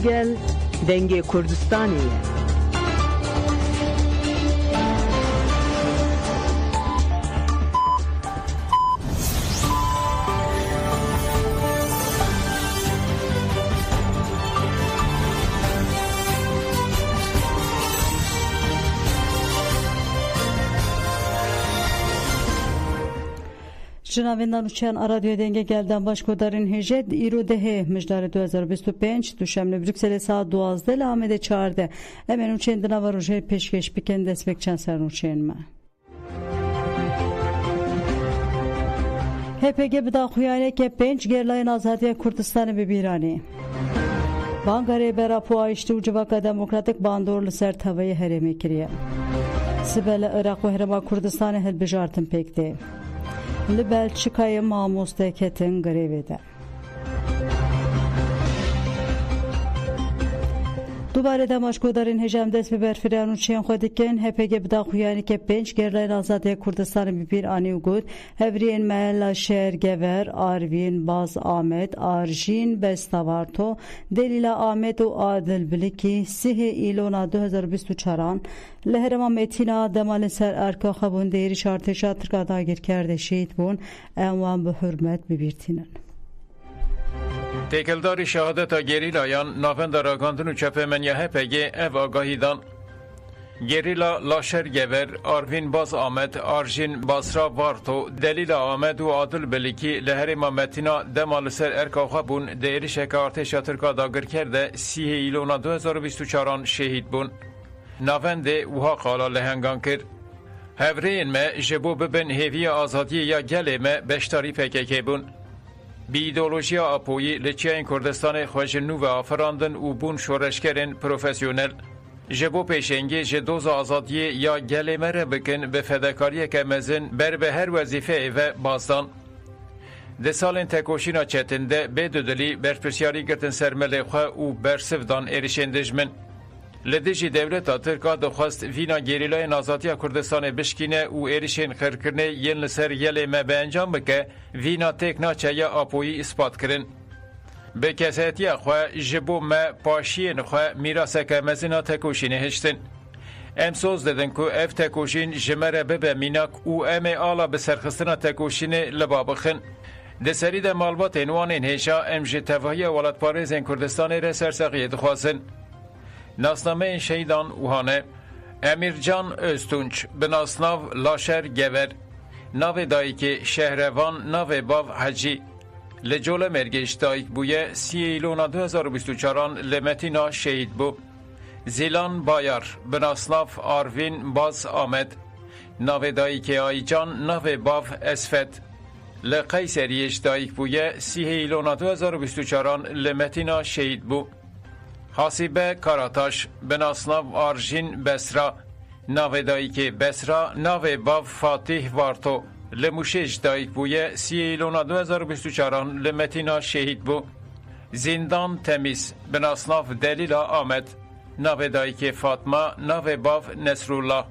gel denge Kurdistan'ı. جنابندان وچیان رادیو دنگه گلدن باشکودارین هجد ایرو دهه مجدار 2025 دوشنبه بروکسل ساعت 12 لامده 14 امن وچین دنوا روژه پیشکش بکن دست بک چند سر وچین ما HPG بدا خویانه که 5 گرلاین آزادی کردستان ببیرانی بانگاری برا پوایشتی و جواکا دموکراتیک باندور لسر تاوی هرمی کریه سبل عراق و هرما کردستان هل بجارتن پکده لبلچیکای ماموسته کتن گریویده دوباره دماشکودارین هجم دست به برفریان و چین خودکن HPG بدا خویانی که 5 گرلاین آزادی کردستان ببیر آنی و گود هفرین محل شهر گور آروین باز آمد آرژین بستاوارتو دلیل آمد و عادل بلیکی 3 ایلونا 2024 لهرما متینا دمال سر ارکا خبون دیری شارتشا ترکا داگیر کرده شید بون اموان به حرمت ببیرتینن تکلداری شهادت گریلایان نافند راگاندن و چپه منیه HPG اف آگاهیدان گریلا لاشر گور آروین باز آمد آرژین باسرا وارتو دلیل آمد و عادل بلیکی لهر مامتینا دمال سر ارکاخا بون دیری شکارتش ترکا داگر کرده 3 ایلونا 2024 شهید بون نافند وها قالا لهنگان کر هفرین ما جبو ببن هیوی آزادی یا گله ما بشتاری PKK بون بی ایدئولوژیا اپویی لچین کردستان خوشنو و آفراندن و بون شورشکرین پروفسیونل جبو پیشنگی جدوز آزادی یا گله مره بکن به فداکاری که مزن بر به هر وظیفه و بازدان ده سالین تکوشینا چتنده به دودلی برپرسیاری گرتن سرمله خواه و برسفدان ایرشندجمن لدیجی دولت ترکا دخواست وینا گریلای آزادی کردستان بشکینه و ایرشین خرکرنه ین لسر یل ما به انجام بکه وینا تکنا چه آپویی اثبات کرن به کسیتی خواه جبو ما پاشین خواه میراسه که مزینا تکوشینه هشتن امسوز دادن که اف تکوشین جمره ببه میناک و ام آلا به سرخستنا تکوشینه لبابخن ده سری ده مالبات انوانین هشا ام جه تفاهی ولاد پارزین کردستان رسر سقیه دخواستن ناسنامه شهیدان اوهانه امیرجان öztunç به ناسناو لاشر گور ناو دایک شهروان ناو باو حجی لجول مرگش دایک بویه 3 ایلونا 2024 لمتینا شهید بو زیلان بایار به ناسناو آروین باز آمد ناو دایک آیجان ناو باو اسفت لقیسریش دایک بویه 3 ایلونا 2024 لمتینا شهید بو حاسبه کاراتاش بناسناو آرژین بسرا ناو دایک بسرا ناو باو فاتح وارتو لموشش دایک بویه 3 ایلونا 2024 لمتینا شهید بو زندان تمیز بناسناو دلیلا آمد ناو دایک فاطمه ناو باو نصرالله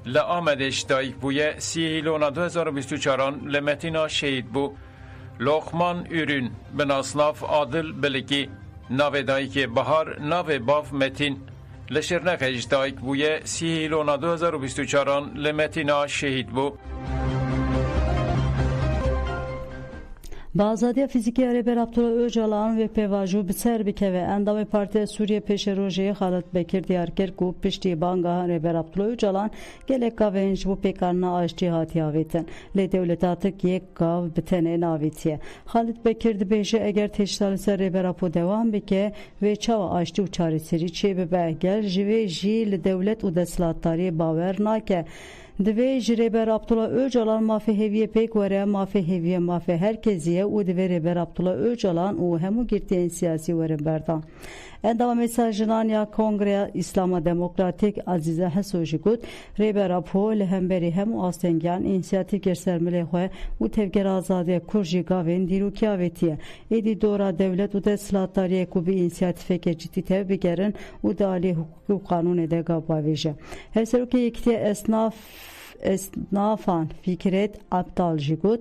لآمدش دایک بویه 3 ایلونا 2024 لمتینا شهید بو لوخمان ürün بناسناو عادل بلگی ناو دایک بهار ناو باف متین لشرنخش دایک بویه 3 ایلونا 2024 لمتینا شهید بو با آزادی فیزیکی عربی Abdullah Öcalan ve Pevaju بسر بکه و اندام پارتی سوریه پیش روژه خالد بکر دیارکر کو پشتی بانگاه عربی Abdullah Öcalan گلک گاونج و پیکارنا آشتی هاتی آویتن لی دولتاتک یک گاو بتنه ناویتیه خالد بکر دی بیشه اگر تشتال سر عربی راپو دوام بکه و چاو آشتی و چاری سری چه به بهگل جوی جی لدولت و دستلاتاری باور ناکه دوی جریبر Abdullah Öcalan مافی هیویه پیک وره مافی هیویه مافی herkesiye و دوی ریبر Abdullah Öcalan و همو گرتین سیاسی وره بردان اندام mesajından ya Kongre İslam Demokratik Azize Hasoji gud ریبر اپو لهمبری همو آستنگان inisiyatif göstermeli خواه و tevger azadiye kurji gavin diruki avetiye edi dora devlet و deslatariye kubi inisiyatife ke ciddi tev bigerin و dali hukuk kanun ede gabaveje hevseruki yektiye esnafan fikret aptal jigut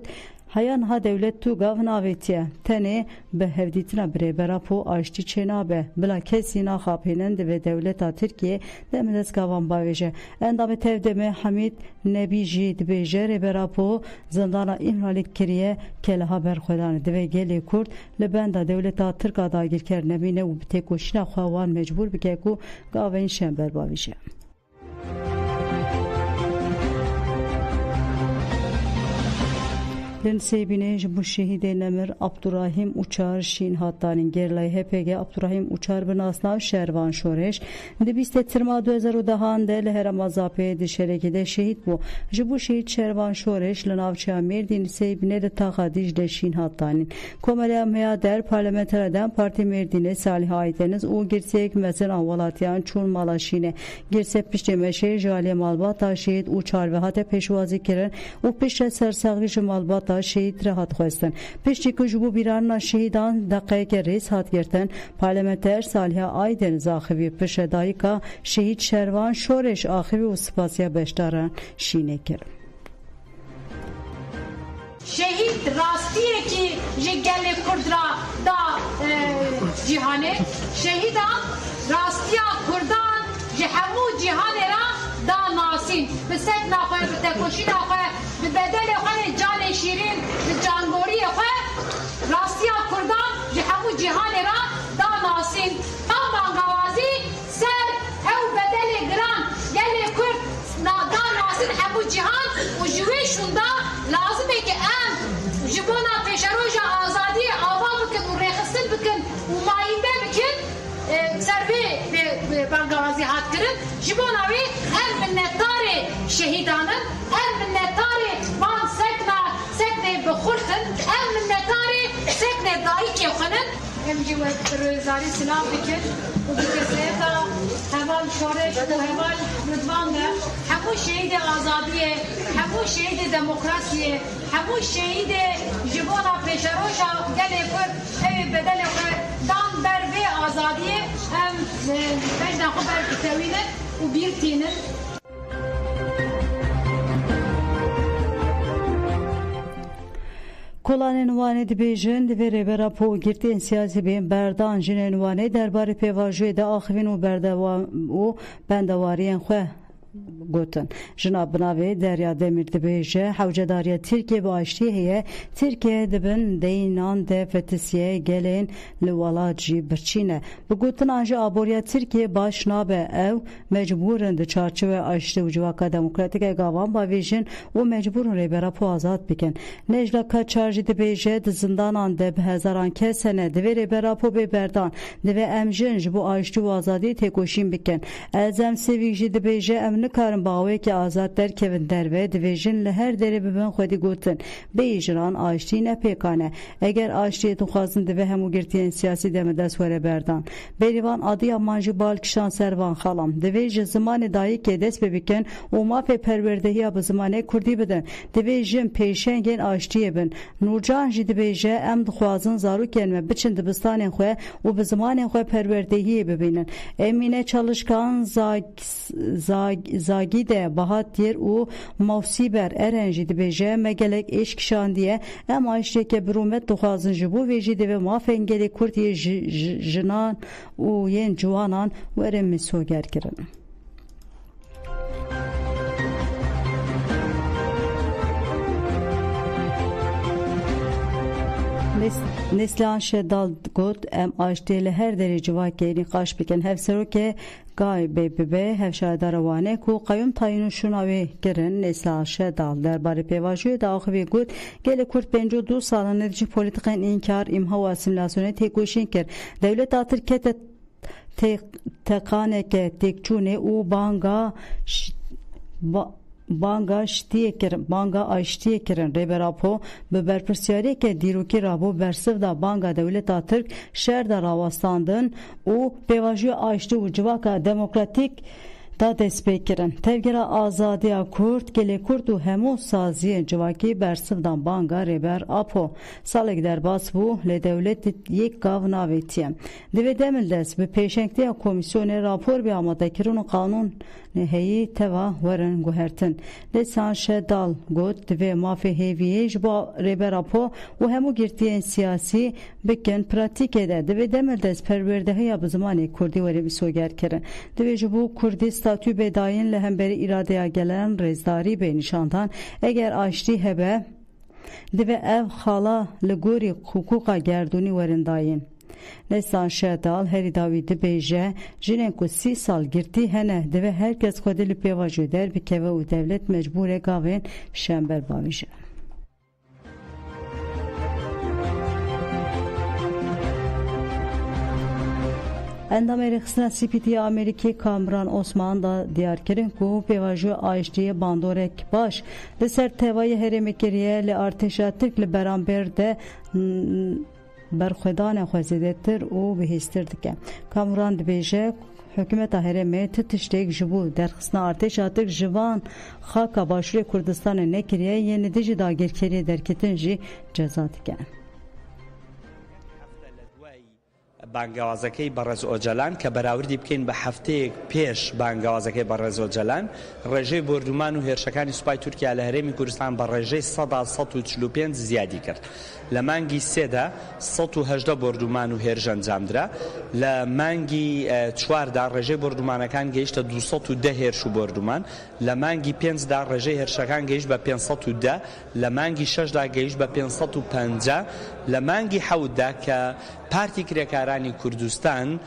Hayan ha devlet tu gav navetiye tene be hevditina birêberapo aştî çênabe bila kesî naxapînin divê dewleta Tirkiye demines gavan bavêje. Endamê tevdemê Hamîd Nebî jî dibêje rêberapo zindana îmralî kiriye ke li haber xwedanê divê gelê Kurd li benda dewleta Tirka dagirker nemîne û bi têkoşîna xwe wan mecbûr bike ku gavên şember bavêje. Lensebine bu şehide Nemir Abdurrahim Uçar Şin hattanın gerlay HPG Abdurrahim Uçar binasnav Şervan Şoreş dibiste tirma 2010 de herem azapê di şerekede şehit bu. Ji bu şehit Şervan Şoreş li navçeya Mêrdîn Sebine de taxa Dicle Şin hattanın. Komeliya meya der parlamentereden Parti Mêrdînê Salih Aydeniz û girsek mezin avalatiyan çûn mala Şînê. Girse piştê meşê Jalê Malbata şehit Uçar ve hate peşwazî kirin û piştre sersaxî ji Malbata şehit rahat xwestin. Piştî ku ji bo bîranina şehîdan deqeyeke rêz hat girtin, parlamenter Salih Aydeniz axivî piştre dayîka şehît Şervan Şoreş axivî û spasiya beşdaran Şînê kirin. Şehit rastiyekî ji gelê Kurd ra da cîhanê, şehîdan rastiya Kurdan ji hemû cîhanê ra da nasîn. Bi sekna xwe, bi tekoşîna xwe, bi bedelê xwe canê şîrîn, bi cangoriyê xwe rastiya Kurdan ji hemû cîhanê ra da nasîn. Em bangawazî ser ew bedelê giran gelê Kurd da nasîn hemû cîhan û ji wê şûnda lazim e ki em ji bona pêşeroja azadiyê ava bikin û rêxistin bikin û mayînbe bikin ser vê bangawazî hat kirin. Ji bona wê em minnetdarê şehîdanin, em minnetdarê van seknê bixurtin, em minnetdarê seknê dayîkê xwenin. Em jî rêzarî silav bikin û bi kesreta heval şoreş û heval ridvan de hemû şehîdê azadiyê, hemû şehîdê demokrasiyê, hemû şehîdê ji bona pêşeroja gelê Kurd evê bedelê xwe dan ber vê azadiyê em bejna xwe berketewînin û bîr tînin. Kolanên wanê dibêjin divê rêberapo û girtiyên siyasî bên berdan jinên wanê derbarê pêvajoyê de axivîn û bendewariyên xwe gotin. Jina binavê Derya Demir dibêje hewcedariya Tirkiye bi aştî heye Tirkiye dibin deyînan de fetisiyê gelên li welat jî birçîne. Bi gotinan jî aboriya Tirkiye baş nabe ew mecbûrin di çarçove aştî û civaka demokratîk gavan bavêjin û mecbûrin rêberapo azad bikin. Necla Kaçar jî dibêje di zindanan de bi hezaran kesene divê rêberapo bê berdan divê em jin ji bo aştî û azadiyê têkoşîn bikin. Elzem Sevîk jî dibêje em nikarin bawekî azad derkevin derve dibêjin li her derê bibin xwedî gotin. Bêjiran aştî ne pêkane. Eger aştiyê dixwazin divê hemû girtiyên siyasî de dest were berdan. Bêrîvan Adıyaman jî balkişan servan xalam. Divê ji zimanê dayîkê dest pê bikin û mafê perwerdehiya bi zimanê Kurdî bidin. Divê jin pêşengên aştiyê bin. Nurcan jî dibêje em dixwazin zarokên me biçin dibistanên xwe û bi zimanên xwe perwerdehiyê bibînin. Emîne Çalışkan Zagîde Bahatîr û Mavsîber Eren jî dibêje me gelek êş kişandiye em aştiyeke bi rûmet dixwazin ji bo vê jî divê mafên gelê Kurd yê jinan û yên ciwanan were misoger kirin. Neslihan Şedal got em aştiyê li her derê civakê nîqaş bikin hevserokê Gay BBB hevşadara wane ku qayûm tayînû şûna wê kirin. Neslihan Şedal derbarê pêvajoyê de axivî got gelê Kurd 52 salin nêdî polîtikên înkar, îmha û asîmilasyonê têkoşîn kir. Dewleta Tirkiye teqaneke têkçûnê û banga aştiye kirin. Rêberapo bi berpirsiyariyeke dîrokî rabo bersiv da banga dewleta Tirk şer da rawastandin û pêvajoya aştî û civaka demokratîk da dest pê kirin. Tevgera azadiya Kurd, gelê Kurd û hemû saziyên civakî bersivdan banga rêber Apo. Salek derbas bû lê dewlet yek gav navêtiye. Divê demil dest bi pêşengtiya komisyonê rapor bi amadekirin û qanûn heyî teva werin guhertin. Lê Sanşe Dal got divê mafê hêviyê ji bo rêber Apo û hemû girtiyên siyasî bikin pratîkê de divê demil dest perwêrdehiya bi zimanê Kurdî werî bîsoger kirin. Divê ji bo Kurdî statû bêdayîn li hemberî îradeya gelen rêzdarî bê nîşandan eger aştî hebe divê ev xala li gorî hukûqa gerdûnî werin dayîn. Nestan Şedal herî dawî dibêje jinên ku 30 sal girtî hene divê herkes xwedî li pêvajoyê derbikeve û devlet mecbûr e gavên şember bavîje. Endamê rêxistina Spîtiya Amerîkî Kamran Osman da diyar kirin ku pêvajoya aştiyê bandorek baş li ser tevayê herêmê kiriye li artêşa Tirk li beramber de berxwedanê xwe zêdetir û bihêztir dike. Kamran dibêje hikûmeta herêmê ti tiştek ji bo derxistina artêşa Tirk ji van xaka Başûrê Kurdistanê nekiriye yên li dijî dagirkeriyê derketin jî ceza dike. بانگوازەکەی بەڕێز ئۆجەلان کە بەراوردی بکەین بە هەفتەیەک پێش بانگوازەکەی بەڕێز ئۆجەلان ڕێژەی بردومان و هێرشەکانی سوپای تورکیا لە هەرێمی کوردستان بە ڕێژەی 145 زیادی کرد. لە مانگی سێدا 118 بردومان و هێرش ئەنجامدرا. لە مانگی چواردا ڕێژەی بردومانەکان گەیشتە 210 هێرش و بردومان. لە مانگی پێنجدا ڕێژەی هێرشەکان گەیشت بە 510. لە مانگی شەشدا گەیشت بە 550. لە مانگی حەوتدا کە پارتی کرێکارانی کوردستان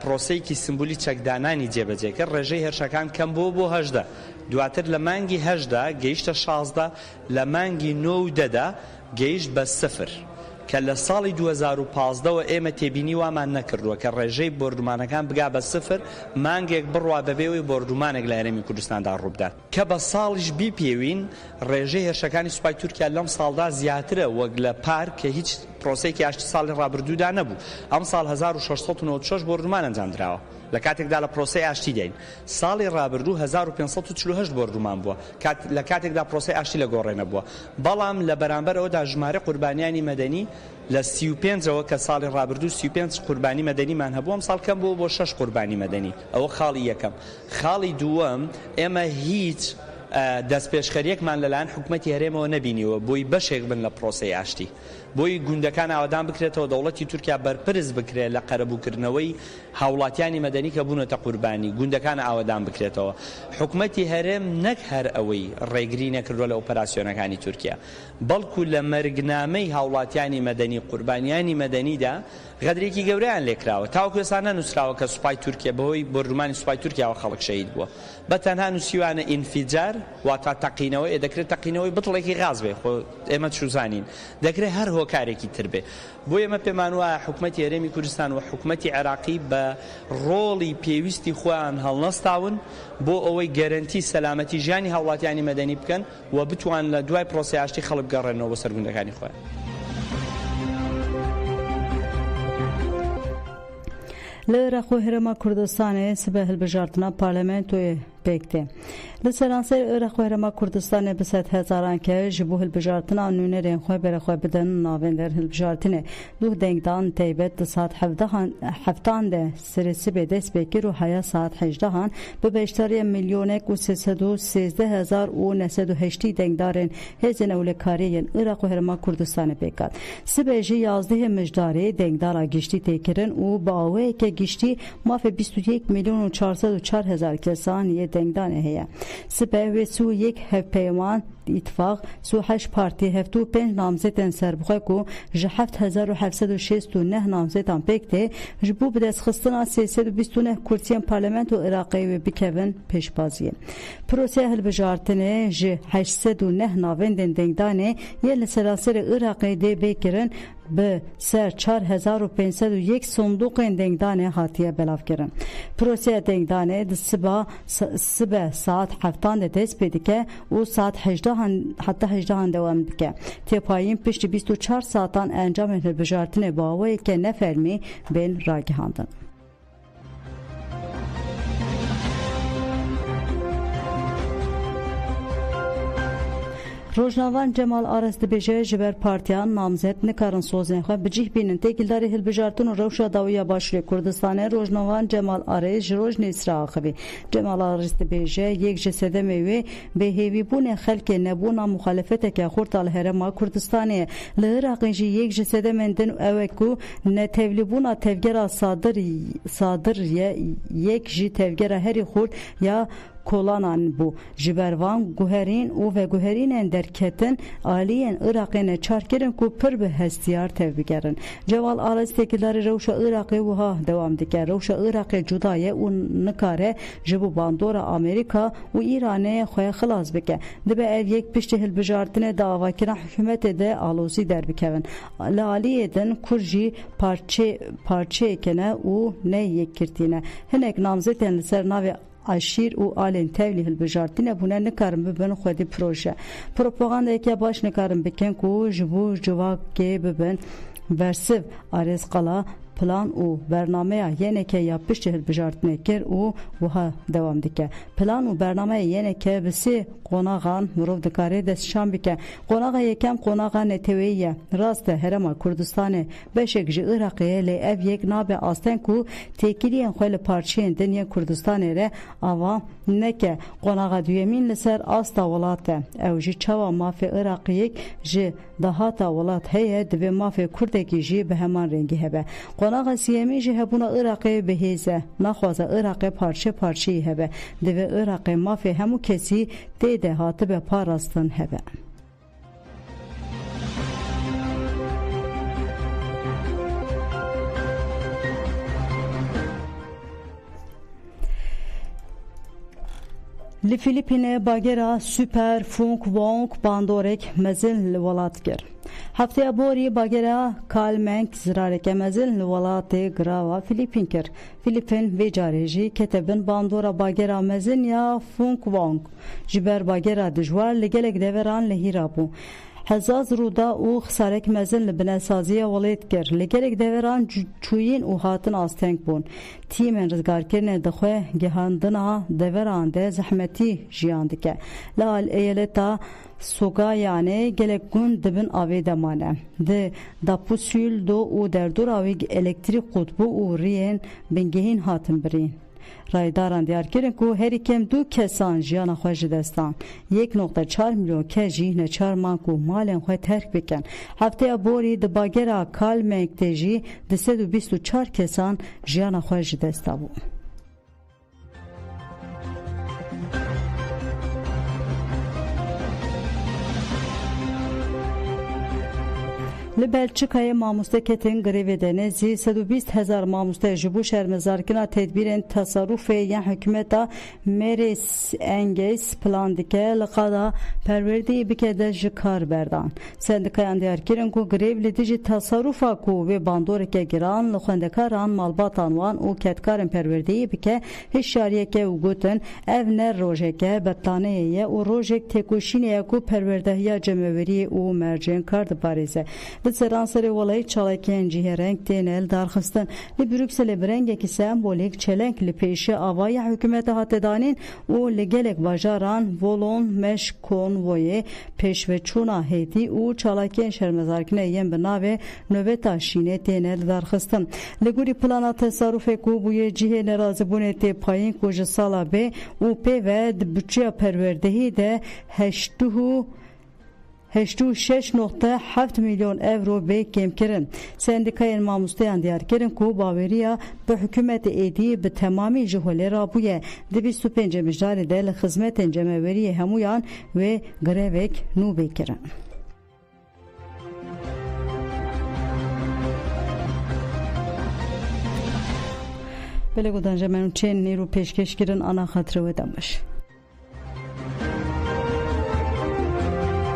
پرۆسەیەکی سمبولی چەکدانانی جێبەجێکرد ڕێژەی هێرشەکان کەم بۆ 18. دواتر لە مانگی 18 گەیشتە 16. لە مانگی 9دا گەیشت بە 0 کە لە ساڵی 2015ەوە ئێمە تێبینی وامان نەکردووە کە ڕێژەی بردومانەکان بگا بە 0 مانگێک بڕوا بەبێەوەی بردومانێک لە هەرێمی کوردستاندا ڕووبدات کە بە ساڵیش بیپێوین ڕێژەی هێرشەکانی سوپای تورکیا لەم ساڵدا زیاترە وەک لە پارک کە هیچ پرۆسەیەکی ئاشتی ساڵی ڕابردوودا نەبوو. ئەم ساڵ 1696 بردومان ئەنجامدراوە لە کاتێکدا لە پرۆسەی ئاشتی دێین. ساڵی ڕابردوو 1548 بردومان بووە لە کاتێکدا پرۆسەی ئاشتی لە گۆڕێنە بووە. بەڵام لە بەرامبەر ئەوەدا ژمارە قوربانیانی مەدەنی لە 35ەوە کە ساڵی ڕابردوو 35 قوربانی مەدەنیمان هەبوو ئەم ساڵ کەم بوو بۆ 6 قوربانی مەدەنی. ئەوە خاڵی یەکەم. خاڵی دووەم ئێمە هیچ دەستپێشخەریەکمان لەلایەن حکومەتی هەرێمەوە نەبینیوە بۆی بەشێک بن لە پرۆسەی ئاشتی. بۆی گوندەکان ئاوادان بکرێتەوە دەوڵەتی تورکیا بەرپرس بکرێت لە قەرەبووکردنەوەی هاوڵاتیانی مەدەنی کە بوونەتە قوربانی گوندەکان ئاوادان بکرێتەوە. حکومەتی هەرێم نەک هەر ئەوەی ڕێگری نەکردووە لە ئۆپەراسیۆنەکانی تورکیا بەڵکو لە مەرگنامەی هاوڵاتیانی مەدەنی قوربانیانی مەدەنیدا غەدرێکی گەورەیان لێکراوە تاوەکو ئێستا نەنووسراوە کە سوپای تورکیا بەهۆی بردومانی سوپای تورکیاوە خەڵک شەهید بووە. بەتەنها نووسیوانە ئینفیجار واتە تەقینەوەی دەکرێت تەقینەوەی بتڵێکی غاز بێ خۆ ئێمە چوزانین دەکرێت هەر هۆکارێکی تر بێ. بۆ ئێمە پێمان وایە حکومەتی هەرێمی کوردستان و حکومەتی عێراقی بە ڕۆڵی پێویستی خۆیان هەڵنەستاون بۆ ئەوەی گەرەنتی سەلامەتی ژیانی هاوڵاتیانی مەدەنی بکەن و بتوان لە دوای پرۆسەی ئاشتی خەڵک بگەڕێنەوە بۆ سەرگوندەکانی خۆیان. Li Iraq û Herêma Kurdistanê sibeh hilbijartina parlamentoyê pêk tê. Li seranserê Iraq û Herêma Kurdistanê bi sed hezaran kes ji bo hilbijartina nûnerên xwe berexwe bidin navên der hilbijartinê. Duh dengdan taybet di saat 7 de serê sibê dest pê kir û heya saat 18 bi beşdariya milyonek û 313,000 û 980 dengdarên hêzên ewlekariyên Iraq û Herêma Kurdistanê pêkat. Sibê jî 11 mijdarê dengdara giştî tê kirin û bi awayeke giştî mafê 21 milyon û 404,000 kesan yê dengdanê heye. Sibeh wê sû yek hevpeyman ittifaq sû 8 partî 75 namzêdên serbixwe ku ji 7769 namzêdan pêk tê ji bo bi destxistina 329 kursiyên parlamento Iraqê wê bikevin pêşbaziyê. Proseya hilbijartinê ji 809 navendên dengdanê yên li seranserê Iraqê dê bêkirin bi ser 4501 sondokên dengdanê hatiye belavkirin. Proseya dengdanê di sibeh saat 7 de dest pê dike û saat 18 dewam dike. Têpayîn piştî 24 saatan encamên hilbijartinê bi awayeke nefermî bên ragihandin. Rojnavan Cemal Ares dibêje ji ber partiyan namzet nikarin sozên xwe bicih bînin têkildarê hilbijartin û rewşa dawiya Başûrê Kurdistanê Rojnavan Cemal Ares ji Rojnêsra axivî. Cemal Ares dibêje yek ji sedemê wê bêhêvîbûnê xelkê nebûna muxalefeteke xurt li Herêma Kurdistanê ye. Li Iraqê jî yek ji sedemên din ew e ku netevlîbûna tevgera sadir ye yek jî tevgera herî xurt ya kolanan bû. Ji ber van guherîn û veguherînên derketin aliyên Iraqê ne çarkirin ku pir bi hestiyar tev bigerin. Cemal Ares têkildarê rewşa Iraqê wiha dewam dike. Rewşa Iraqê cuda ye û nikare ji bo bandora Amerîka û Îranê xwe xilas bike. Dibe ev yek piştî hilbijartinê davakirina hikûmetê de alozî derbikevin. Li aliyê din kur jî parçeyeke ne û ne yekkirtîne. Hinek namzetên li ser navê Aşîr û alên tevlî hilbijartinê bûne nikarin bibin xwedî proje. Propagandayeke baş nikarin bikin ku ji bo civakê bibin bersiv. Ares qala plan û bernameya yeneke ya piştî hilbijartinê kir û wiha dewam dike. Plan û bernameya yeneke bi sê qonaxan mirov dikare destşan bike. Qonaxa yekem qonaxa neteweyî ye. Rast e Herêma Kurdistanê beşek ji Iraqê ye lê ev yek nabe asten ku têkiliyên xwe li parçeyên din yên Kurdistanê re ava neke. Qonaxa duyemîn li ser asta welat e. Ew jî çawa mafê Iraqiyek ji dahata welat heye divê mafê Kurdekî jî bi heman rengî hebe. Qonaxa siyemîn jî hebûna Iraqê bihêze. Naxwaza Iraqê parçe parçeyî hebe. Divê Iraqê mafê hemû kesî tê de hatibe parastin hebe. Li Filipînê bagera Süper Funk Wong bandorek mezin li welat kir. Hefteya borî bagera Kalmeng zirareke mezin li welatê girava Filipîn kir. Filipîn vê carê jî ketebin bandora bagera mezin ya Funk Wong. Ji ber bagera dijwar li gelek deveran li hîra bû. Hezaz rûda û xisarek mezin li binesaziya welêt kir. Li gelek deveran çûyîn û hatin asteng bûn. Tîmên rizgarkirinê dixwe gihandina deveran de zehmetî jiyan dike. Li eyaleta Sogayanê gelek gund dibin avê de mane. Di Dapusûl do û derdora wê elektrîk qutbû û riyên bingehîn hatin birîn. Raydaran diyar kirin ku herî kem du kesan jiyana xwe ji destan. 1.4 milyon kes jî neçarman ku malên xwe terk bikin. Hefteya borî di bagera Kalmeng de jî 224 kesan jiyana xwe ji desta bû. Li Belçikayê mamoste ketin grevê de nêzî 120,000 mamoste ji bo şermezarkirina tedbîrên tasarrufê yên hikûmeta Meres Engels plan dike li qada perwerdeyê bike de ji kar berdan. Sendikayan diyar kirin ku grev li dijî tasarrufa ku vê bandoreke giran li xwendekaran malbatan wan û ketkarên perwerdeyê bike hişyariyeke û gotin ev ne rojeke betlaneyê ye û rojek têkoşînê ye ku perwerdehiya cemeveriyê û mercên kar diparêze. Li seranserê welayî çalakiyên cihêreng tên el darxistin. Li Brükselê bi rengekî sembolîk çelenk li pêşê avaya hikûmeta hate danîn û li gelek bajaran Volon Meş konvoyê pêşveçûna hêdî û çalakiyên şermezarkirine yên bi navê Nöbeta Şînê tên el darxistin. Li gorî plana tasarrufê ku bûye cihê nerazîbûnê tê payîn ku ji sala bê û pê ve di bütçeya perwerdehî de 86.7 milyon euro bê kêmkirin. Sendikayên mamosteyan diyar kirin ku baweriya bi hikûmetê êdî bi temamî ji holê rabûye. Di 25 mijdarê de li xizmetên cemeveriyê hemûyan wê grevek nû bê kirin. Belê godan jemenû çên nêrû pêşkêşkirin ana xatirê we demiş.